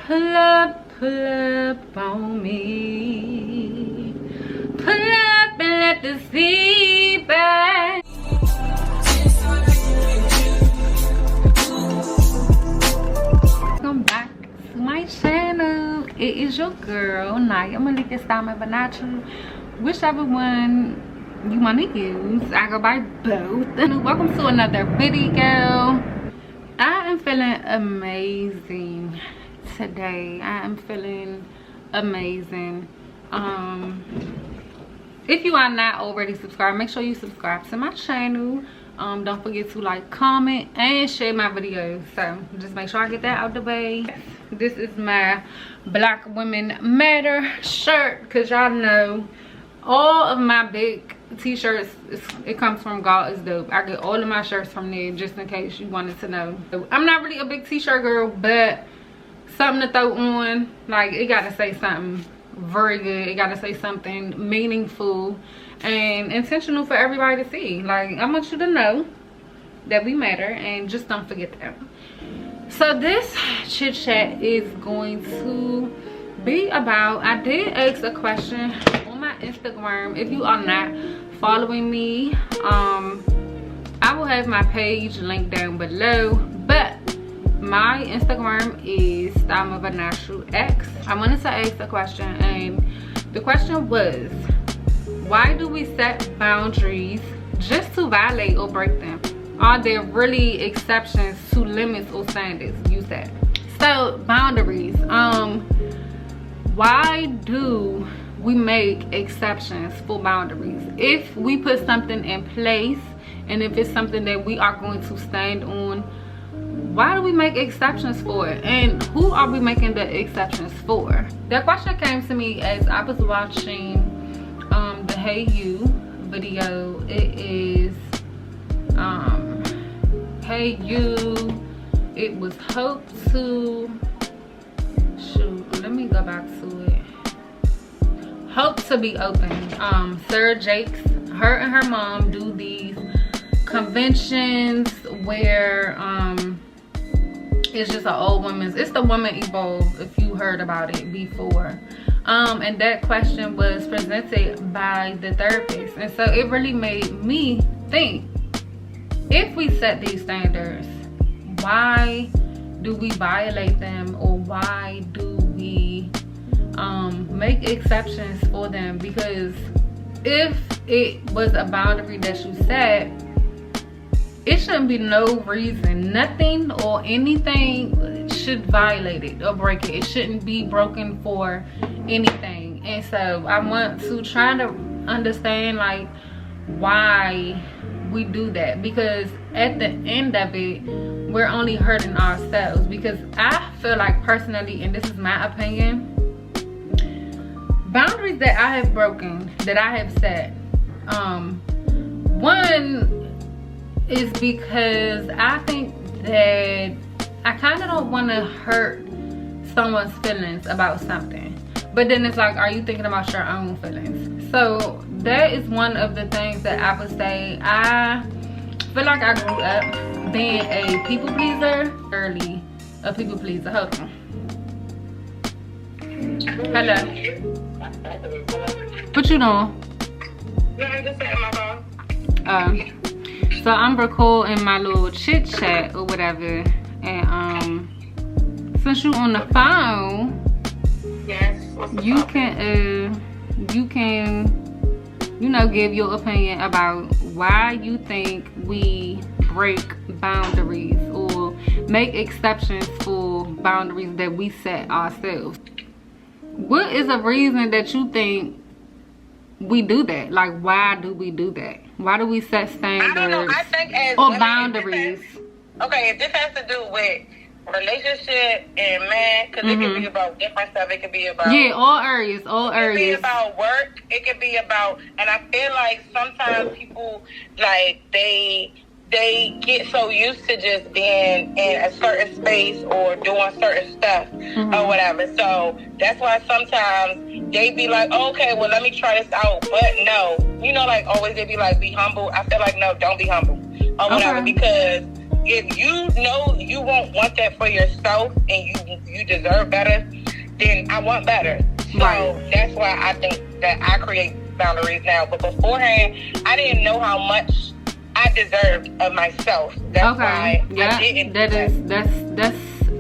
Pull up on me. Pull up and let the sea back. Welcome back to my channel. It is your girl, Naya Malika Style of a Natural. Whichever one you want to use, I go by both. And welcome to another video. I am feeling amazing today. I am feeling amazing. If you are not already subscribed, make sure you subscribe to my channel. Don't forget to like, comment, and share my videos. So just make sure I get that out the way. This is my Black Women Matter shirt, because y'all know all of my big t-shirts, it comes from God is Dope. I get all of my shirts from there, just in case you wanted to know. I'm not really a big t-shirt girl, but something to throw on, like, it gotta say something very good. It gotta say something meaningful and intentional for everybody to see. Like, I want you to know that we matter, and just don't forget that. So this chit chat is going to be about, I did ask a question on my Instagram. If you are not following me, I will have my page linked down below, but my Instagram is Style of a Natural X. I wanted to ask a question, and the question was, why do we set boundaries just to violate or break them? Are there really exceptions to limits or standards you set? So boundaries, why do we make exceptions for boundaries? If we put something in place, and if it's something that we are going to stand on, why do we make exceptions for it? And who are we making the exceptions for? That question came to me as I was watching the Hey You video. It is Hey You, it was Hope to, shoot, let me go back to it. Hope to Be Open. Sarah Jakes, her and her mom do these conventions where it's just an old woman's, it's the Woman Evolve, if you heard about it before. And that question was presented by the therapist, and so it really made me think, if we set these standards, why do we violate them, or why do we make exceptions for them? Because if it was a boundary that you set, it shouldn't be no reason, nothing or anything should violate it or break it. It shouldn't be broken for anything. And so I want to try to understand, like, why we do that, because at the end of it, we're only hurting ourselves. Because I feel like, personally, and this is my opinion, boundaries that I have broken, that I have set, one is because I think that I kind of don't want to hurt someone's feelings about something, but then it's like, are you thinking about your own feelings? So that is one of the things that I would say. I feel like I grew up being a people pleaser, early a people pleaser. Hold on. Hello. What you doing? No, I'm just setting my phone. So I'm recording my little chit chat or whatever, and since you on the phone, yes, you can you know, give your opinion about why you think we break boundaries or make exceptions for boundaries that we set ourselves. What is a reason that you think we do that? Like, why do we do that? Why do we set standards, I don't know. I think as or women, boundaries? If this has to do with relationship and man, because it can be about different stuff. It could be about, yeah, all areas. It could be about work. It could be about, and I feel like sometimes people, like, they get so used to just being in a certain space or doing certain stuff or whatever. So that's why sometimes they be like, okay, well, let me try this out. But no, you know, like, always they be like, be humble. I feel like, no, don't be humble or whatever, because if you know you won't want that for yourself and you deserve better, then I want better. So that's why I think that I create boundaries now. But beforehand, I didn't know how much I deserved of myself. That's why I didn't. That's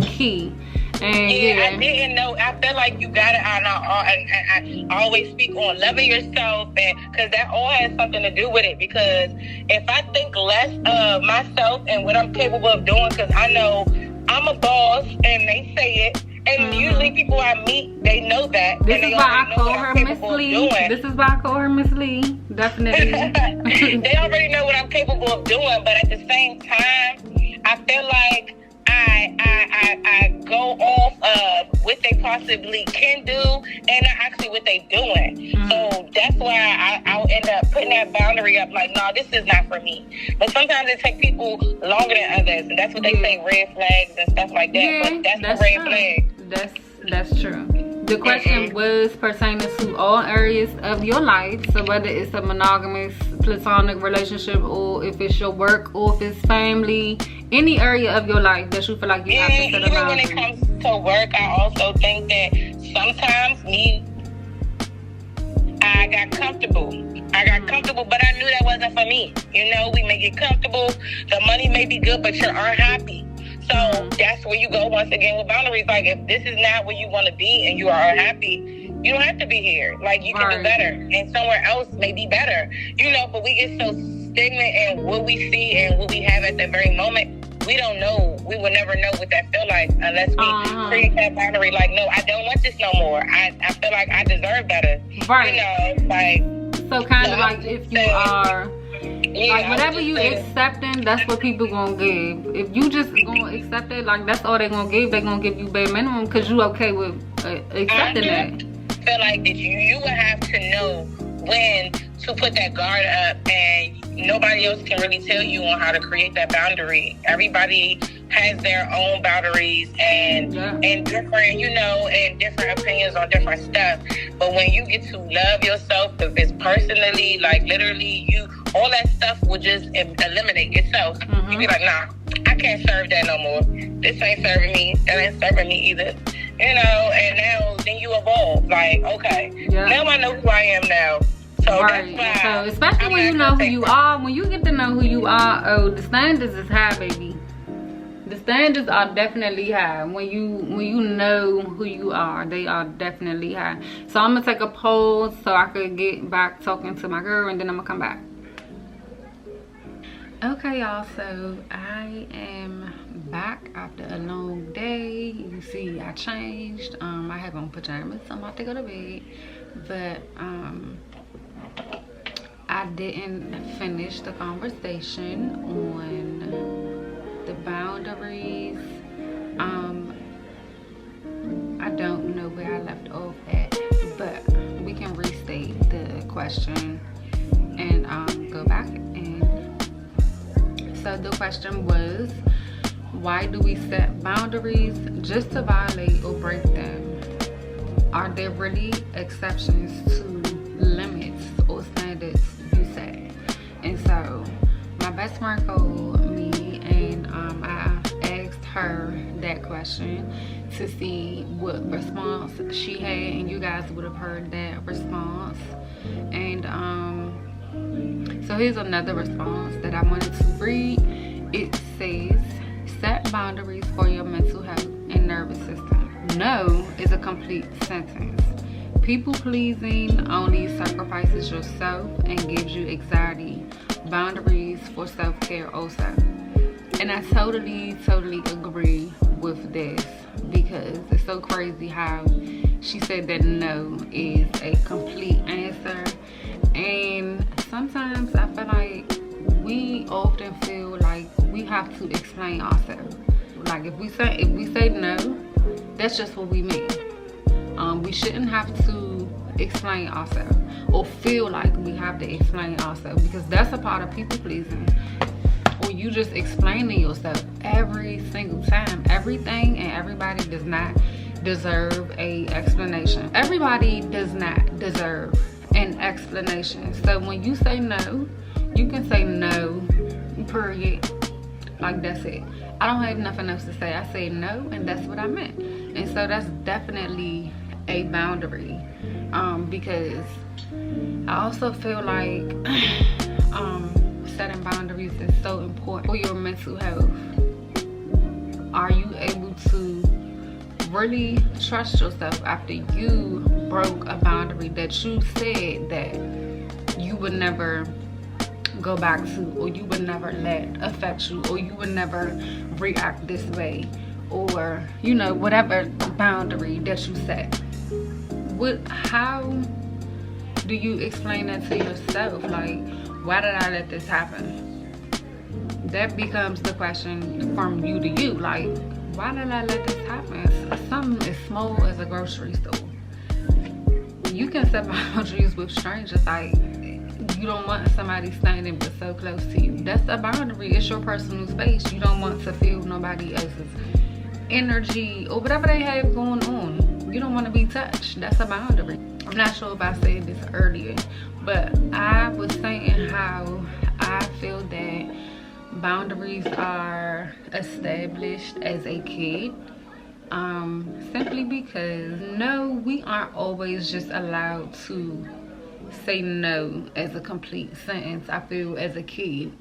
key. And I didn't know. I felt like you got it. I always speak on loving yourself, and because that all has something to do with it. Because if I think less of myself and what I'm capable of doing, because I know I'm a boss, and they say it, and usually people I meet, they know that. This is why I call her Miss Lee. This is why I call her Miss Lee. Definitely. They already know what I'm capable of doing, but at the same time, I feel like I go off of what they possibly can do and not actually what they doing. So that's why I'll end up putting that boundary up like, no, this is not for me. But sometimes it takes people longer than others, and that's what they say, red flags and stuff like that. Yeah, but that's the red flag. That's true. The question was pertaining to all areas of your life. So whether it's a monogamous, platonic relationship, or if it's your work, or if it's family, any area of your life that you feel like you have to set a boundary. Even when it comes to work, I also think that sometimes I got comfortable. But I knew that wasn't for me. You know, we may get comfortable. The money may be good, but you're unhappy. So that's where you go once again with boundaries. Like, if this is not where you want to be and you are unhappy, you don't have to be here. Like, you can do better. And somewhere else may be better. You know, but we get so stagnant in what we see and what we have at that very moment. We don't know. We will never know what that feel like unless we create that boundary. Like, no, I don't want this no more. I feel like I deserve better. Right. You know, like. So kind of like if you are. Like whatever you accepting, that's what people gonna give. If you just gonna accept it, like that's all they gonna give. They gonna give you bare minimum because you okay with accepting that. I feel like that you would have to know when to put that guard up, and nobody else can really tell you on how to create that boundary. Everybody has their own boundaries and different, you know, and different opinions on different stuff. But when you get to love yourself, if it's personally, like literally, all that stuff will just eliminate itself. You be like, nah, I can't serve that no more. This ain't serving me. That ain't serving me either. You know, and now then you evolve. Like, okay, now I know who I am now. So that's why. So especially when you know who you are, when you get to know who you are, the standards is high, baby. The standards are definitely high. When you know who you are, they are definitely high. So I'm gonna take a pause so I could get back talking to my girl, and then I'm gonna come back. Okay, y'all, so I am back after a long day. You see I changed. I have on pajamas, so I'm about to go to bed, but I didn't finish the conversation on the boundaries. I don't know where I left off at, but we can restate the question and go back. And so the question was, why do we set boundaries just to violate or break them? Are there really exceptions to limits or standards you set? And so my best friend called me, and I asked her that question to see what response she had, and you guys would have heard that response. And so here's another response that I wanted to read. It says, set boundaries for your mental health and nervous system. No is a complete sentence. People pleasing only sacrifices yourself and gives you anxiety. Boundaries for self-care also. And I totally agree with this, because it's so crazy how she said that no is a complete answer. And sometimes I feel like we often feel like we have to explain ourselves. Like if we say no, that's just what we mean. We shouldn't have to explain ourselves or feel like we have to explain ourselves, because that's a part of people pleasing. Or you just explaining yourself every single time. Everything and everybody does not deserve a explanation. Everybody does not deserve an explanation. So when you say no, you can say no, period. Like, that's it. I don't have nothing else to say. I say no, and that's what I meant. And so that's definitely a boundary, because I also feel like setting boundaries is so important for your mental health. Are you able to really trust yourself after you broke a boundary that you said that you would never go back to, or you would never let affect you, or you would never react this way, or you know, whatever boundary that you set? How do you explain that to yourself? Like, why did I let this happen? That becomes the question from you to you. Like, why did I let this happen? Something as small as a grocery store. You can set boundaries with strangers. Like, you don't want somebody standing but so close to you. That's a boundary. It's your personal space. You don't want to feel nobody else's energy or whatever they have going on. You don't want to be touched. That's a boundary. I'm not sure if I said this earlier, but I was saying how I feel that boundaries are established as a kid, simply because no, we aren't always just allowed to say no as a complete sentence. I feel as a kid,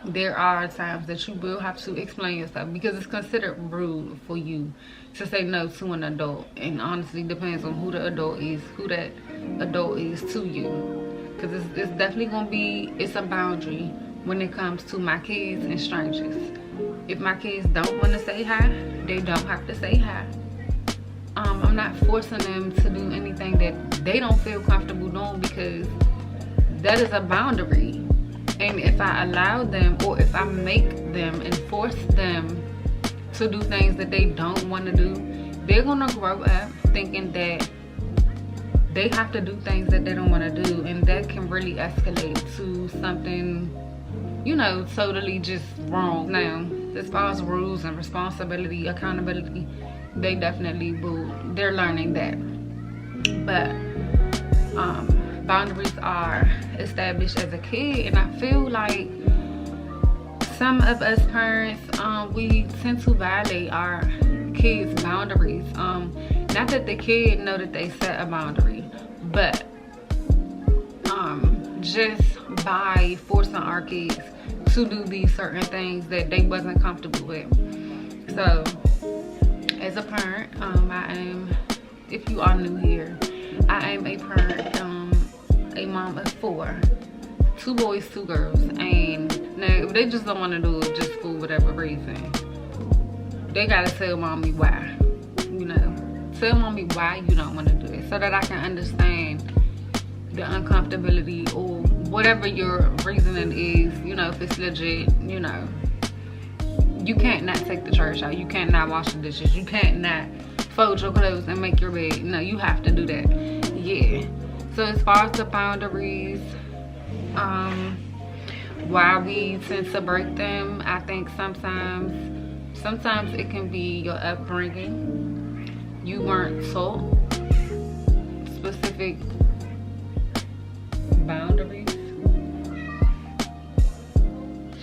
there are times that you will have to explain yourself, because it's considered rude for you to say no to an adult. And honestly, depends on who the adult is, who that adult is to you, because it's definitely gonna be, it's a boundary when it comes to my kids and strangers. If my kids don't want to say hi, they don't have to say hi. I'm not forcing them to do anything that they don't feel comfortable doing, because that is a boundary. And if I allow them, or if I make them and force them to do things that they don't want to do, they're gonna grow up thinking that they have to do things that they don't want to do, and that can really escalate to something, you know, totally just wrong. Now, as far as rules and responsibility, accountability, they definitely will, they're learning that. But boundaries are established as a kid, and I feel like some of us parents, we tend to violate our kids' boundaries. Not that the kid know that they set a boundary, but just by forcing our kids to do these certain things that they wasn't comfortable with. So as a parent, I am, if you are new here, I am a parent, a mom of 4, 2 boys, 2 girls. And now if they just don't want to do it just for whatever reason, they gotta tell mommy why. You know, tell mommy why you don't want to do it, so that I can understand the uncomfortability or whatever your reasoning is. You know, if it's legit, you know, you can't not take the trash out, you can't not wash the dishes, you can't not fold your clothes and make your bed. No, you have to do that. Yeah. So as far as the boundaries, why we tend to break them, I think sometimes it can be your upbringing. You weren't taught specific boundaries.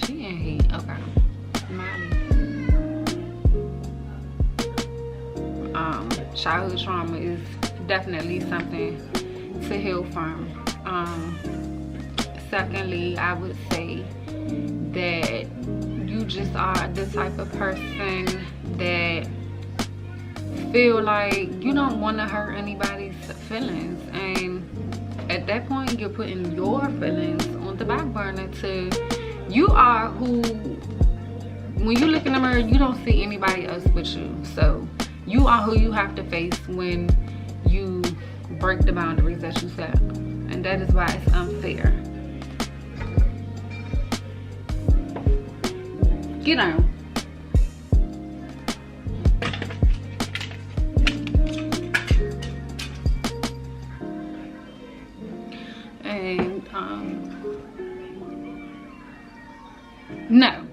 She in heat. Okay. Molly. Childhood trauma is definitely something to heal from. Secondly, I would say that you just are the type of person that feel like you don't want to hurt anybody's feelings, and at that point you're putting your feelings on the back burner. To you are who, when you look in the mirror, you don't see anybody else but you. So you are who you have to face when you break the boundaries that you set, and that is why it's unfair. Get on. And no.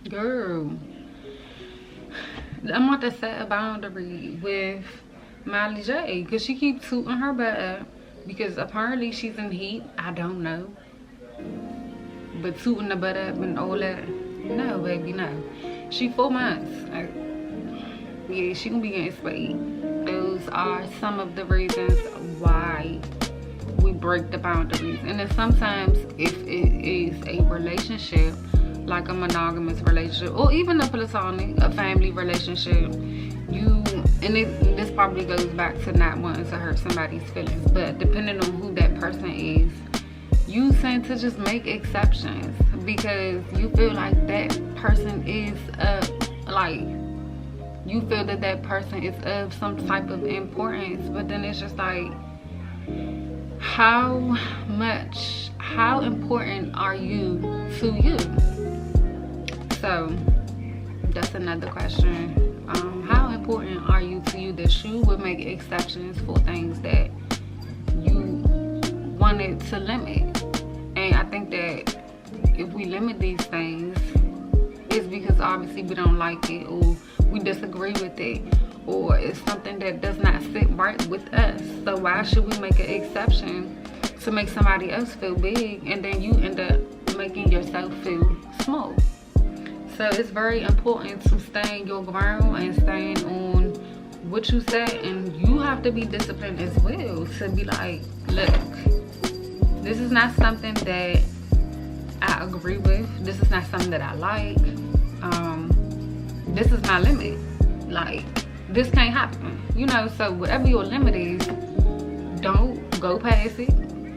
Girl, I'm about to set a boundary with Miley J, because she keeps tooting her butt up because apparently she's in heat. I don't know, but tooting the butt up and all that, no baby, no. She 4 months. Yeah, she gonna be getting spayed. Those are some of the reasons why we break the boundaries. And then sometimes if it is a relationship, like a monogamous relationship, or even a platonic, a family relationship, this probably goes back to not wanting to hurt somebody's feelings, but depending on who that person is, you tend to just make exceptions because you feel like that person is you feel that person is of some type of importance. But then it's just like, how important are you to you? So that's another question. How important are you to you that you would make exceptions for things that you wanted to limit? And I think that if we limit these things, it's because obviously we don't like it, or we disagree with it, or it's something that does not sit right with us. So why should we make an exception to make somebody else feel big, and then you end up making yourself feel small? So it's very important to stand your ground and stand on what you say, and you have to be disciplined as well to be like, look, this is not something that I agree with. This is not something that I like. This is my limit. Like, this can't happen. You know, so whatever your limit is, don't go past it.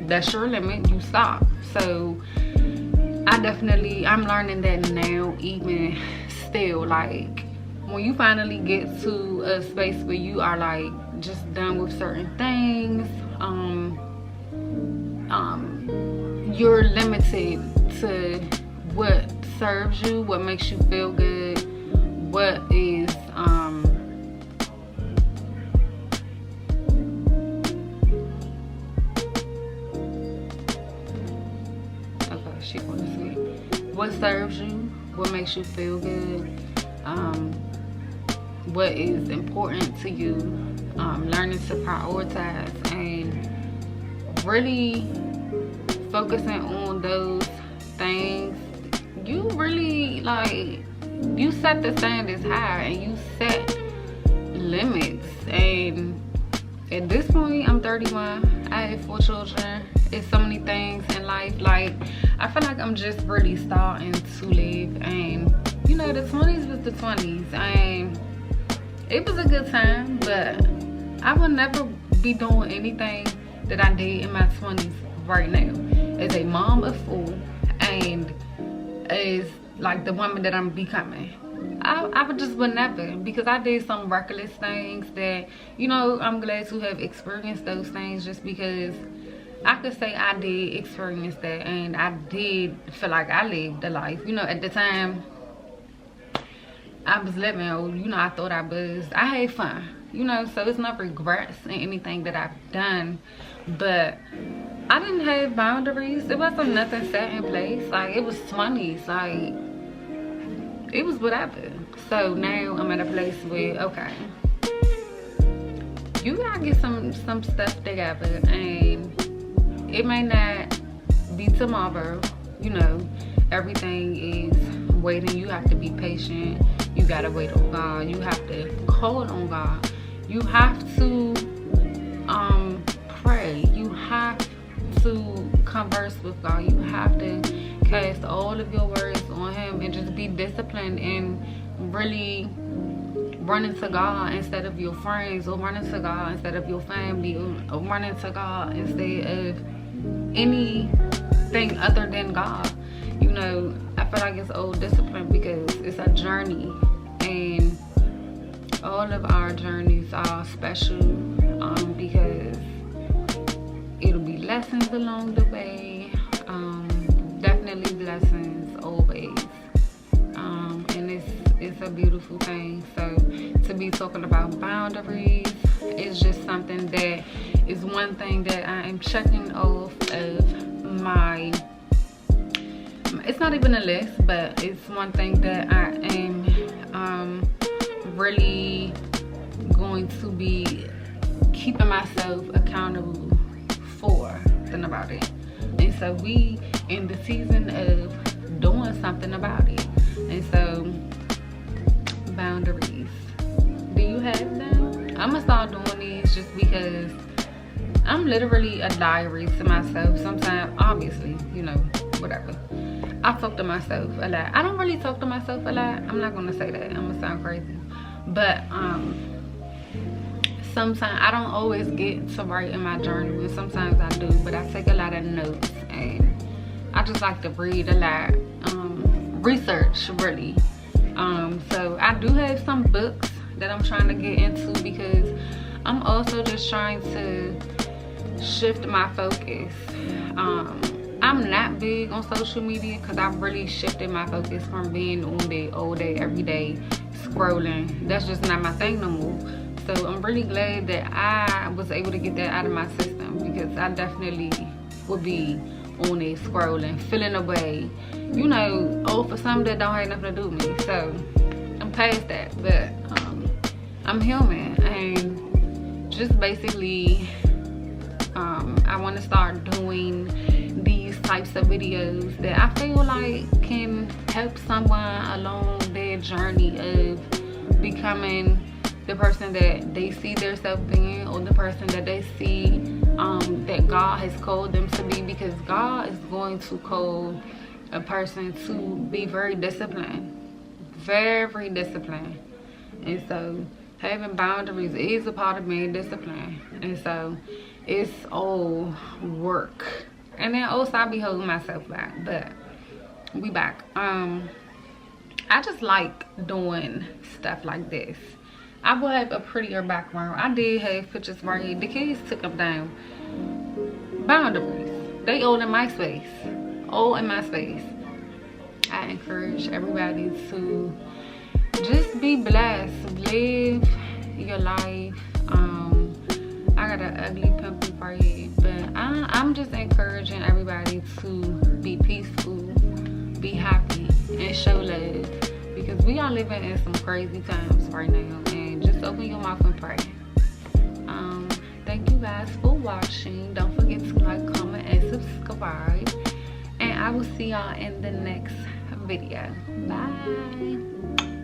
That's your limit. You stop. So I'm learning that now, even still. Like, when you finally get to a space where you are like just done with certain things, you're limited to what serves you, what makes you feel good, what is okay, she going to sleep. What serves you, what makes you feel good, what is important to you, learning to prioritize and really focusing on those things. You really, like, you set the standards high and you set limits. And at this point, I'm 31. I have 4 children. It's so many things in life. Like, I feel like I'm just really starting to live. And you know, the 20s was the 20s, and it was a good time, but I will never be doing anything that I did in my 20s right now as a mom of 4 and as like the woman that I'm becoming. I would never, because I did some reckless things that, you know, I'm glad to have experienced those things, just because I could say I did experience that, and I did feel like I lived the life. You know, at the time I was living, you know, I thought I had fun, you know, so it's not regrets in anything that I've done, but I didn't have boundaries. It wasn't nothing set in place. Like, it was 20s, like, it was whatever. So now I'm at a place where, okay, you gotta get some stuff together, and it may not be tomorrow. You know, everything is waiting. You have to be patient. You gotta wait on God. You have to call on God. You have to pray. You have to converse with God. You have to cast all of your worries on Him and just be disciplined and really running to God instead of your friends, or running to God instead of your family, or running to God instead of anything other than God. You know, I feel like it's old discipline because it's a journey, and all of our journeys are special, because it'll be lessons along the way, definitely blessings always, and it's a beautiful thing. So to be talking about boundaries is just something that is one thing that I am checking off of my, it's not even a list, but it's one thing that I am really going to be keeping myself accountable for something about it. And so we in the season of doing something about it. And so boundaries, do you have them? I'm gonna start doing these just because I'm literally a diary to myself. Sometimes, obviously, you know, whatever, I talk to myself a lot. I don't really talk to myself a lot. I'm not gonna say that, I'm gonna sound crazy, but sometimes I don't always get to write in my journal, and sometimes I do, but I take a lot of notes, and I just like to read a lot, research really. So I do have some books that I'm trying to get into, because I'm also just trying to shift my focus. I'm not big on social media because I've really shifted my focus from being on there all day, every day, scrolling. That's just not my thing no more. So I'm really glad that I was able to get that out of my system, because I definitely would be on there scrolling, feeling away, you know, all for something that don't have nothing to do with me. So I'm past that, but I'm human, and just basically I want to start doing these types of videos that I feel like can help someone along their journey of becoming the person that they see themselves being, or the person that they see that God has called them to be, because God is going to call a person to be very disciplined, very disciplined. And so having boundaries is a part of being disciplined, and so it's all work. And then also I be holding myself back, but we back. I just like doing stuff like this. I will have a prettier background. I did have pictures right here. The kids took them down. Boundaries, they all in my space, all in my space. I encourage everybody to just be blessed, live your life. I got an ugly pimple right here, but I'm just encouraging everybody to be peaceful, be happy, and show love, because we are living in some crazy times right now. And just open your mouth and pray. Thank you guys for watching. Don't forget to like, comment, and subscribe, and I will see y'all in the next video. Bye.